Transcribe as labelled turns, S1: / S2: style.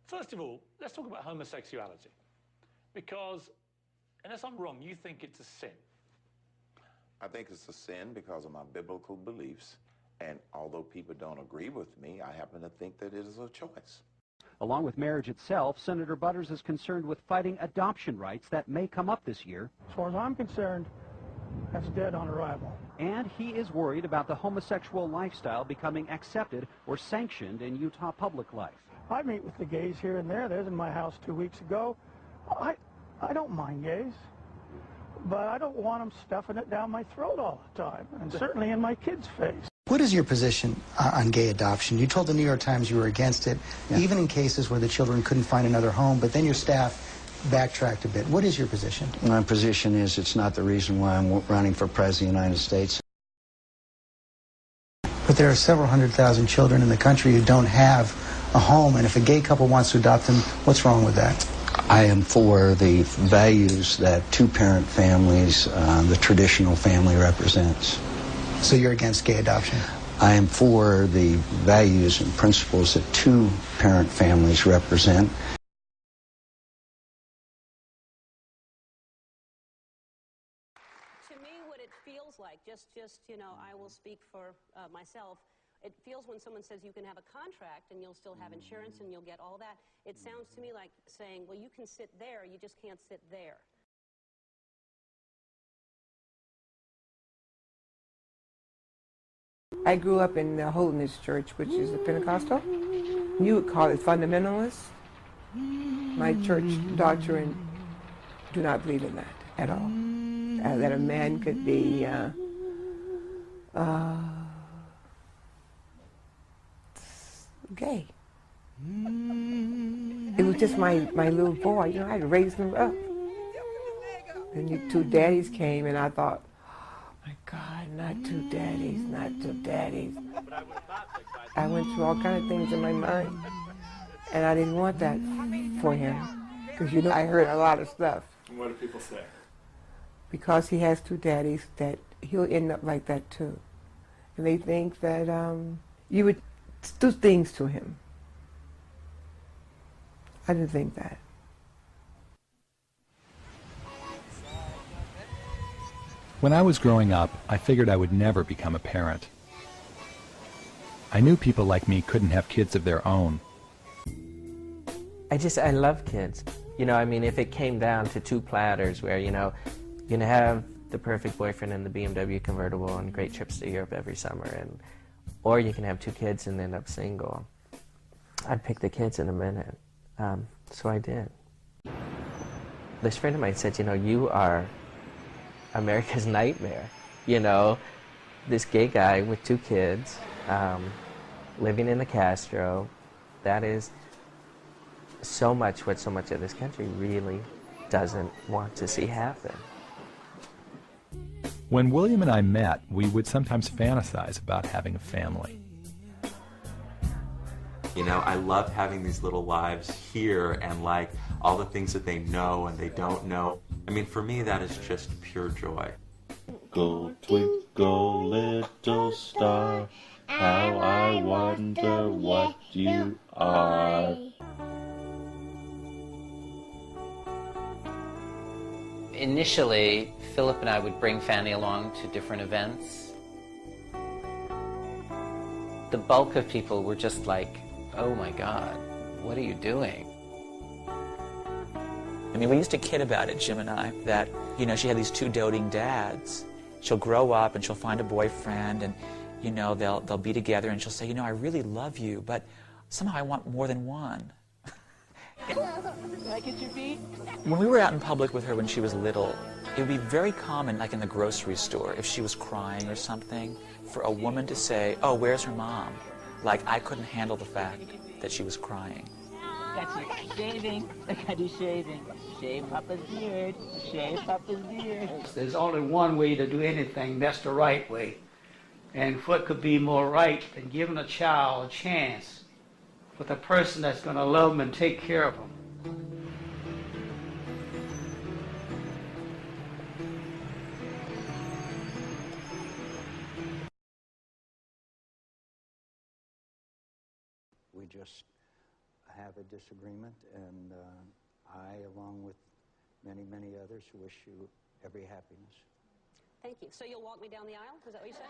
S1: First of all, let's talk about homosexuality. Because, unless I'm wrong, you think it's a sin.
S2: I think it's a sin because of my biblical beliefs. And although people don't agree with me, I happen to think that it is a choice.
S3: Along with marriage itself, Senator Butters is concerned with fighting adoption rights that may come up this year.
S4: As far as I'm concerned, that's dead on arrival.
S3: And he is worried about the homosexual lifestyle becoming accepted or sanctioned in Utah public life.
S4: I meet with the gays here and there. They was in my house 2 weeks ago. I don't mind gays, but I don't want them stuffing it down my throat all the time, and certainly in my kids' face.
S5: What is your position on gay adoption? You told the New York Times you were against it, even in cases where the children couldn't find another home, but then your staff backtracked a bit. What is your position?
S6: My position is it's not the reason why I'm running for president of the United States.
S5: But there are several 100,000 children in the country who don't have a home, and if a gay couple wants to adopt them, what's wrong with that?
S6: I am for the values that two-parent families, the traditional family, represents.
S5: So you're against gay adoption?
S6: I am for the values and principles that two-parent families represent.
S7: To me, what it feels like, you know, I will speak for myself. It feels when someone says you can have a contract and you'll still have insurance and you'll get all that, it sounds to me like saying, well, you can sit there, you just can't sit there.
S8: I grew up in the Holiness Church, which is a Pentecostal. You would call it fundamentalist. My church doctrine do not believe in that at all. That a man could be gay. It was just my little boy, you know, I raised him up. And the two daddies came and I thought, oh my God, not two daddies, not two daddies. I went through all kinds of things in my mind. And I didn't want that for him. Because, you know, I heard a lot of stuff.
S9: And what do people say?
S8: Because he has two daddies, that he'll end up like that too. And they think that you would do things to him. I didn't think that.
S10: When I was growing up, I figured I would never become a parent. I knew people like me couldn't have kids of their own.
S11: I love kids. You know, I mean, if it came down to two platters where, you know, you can have the perfect boyfriend in the BMW convertible and great trips to Europe every summer, or you can have two kids and end up single, I'd pick the kids in a minute. So I did. This friend of mine said, you know, you are America's nightmare. You know, this gay guy with two kids, living in the Castro, that is so much what so much of this country really doesn't want to see happen.
S10: When William and I met, we would sometimes fantasize about having a family.
S12: You know, I love having these little lives here and like all the things that they know and they don't know. I mean, for me, that is just pure joy.
S13: Go twinkle, little star, how I wonder what you are.
S14: Initially, Philip and I would bring Fanny along to different events. The bulk of people were just like, oh my God, what are you doing?
S15: I mean, we used to kid about it, Jim and I, that, you know, she had these two doting dads. She'll grow up and she'll find a boyfriend and, you know, they'll be together and she'll say, you know, I really love you, but somehow I want more than one.
S14: Can I get your feet?
S15: When we were out in public with her when she was little, it would be very common, like in the grocery store, if she was crying or something, for a woman to say, oh, where's her mom? Like, I couldn't handle the fact that she was crying.
S14: That's it. Shaving. I gotta do shaving. Shave Papa's beard. Shave Papa's beard.
S16: There's only one way to do anything. That's the right way. And what could be more right than giving a child a chance with a person that's going to love them and take care of them?
S6: We just have a disagreement, and I, along with many, many others, wish you every happiness.
S7: Thank you. So you'll walk me down the aisle? Is that what you said?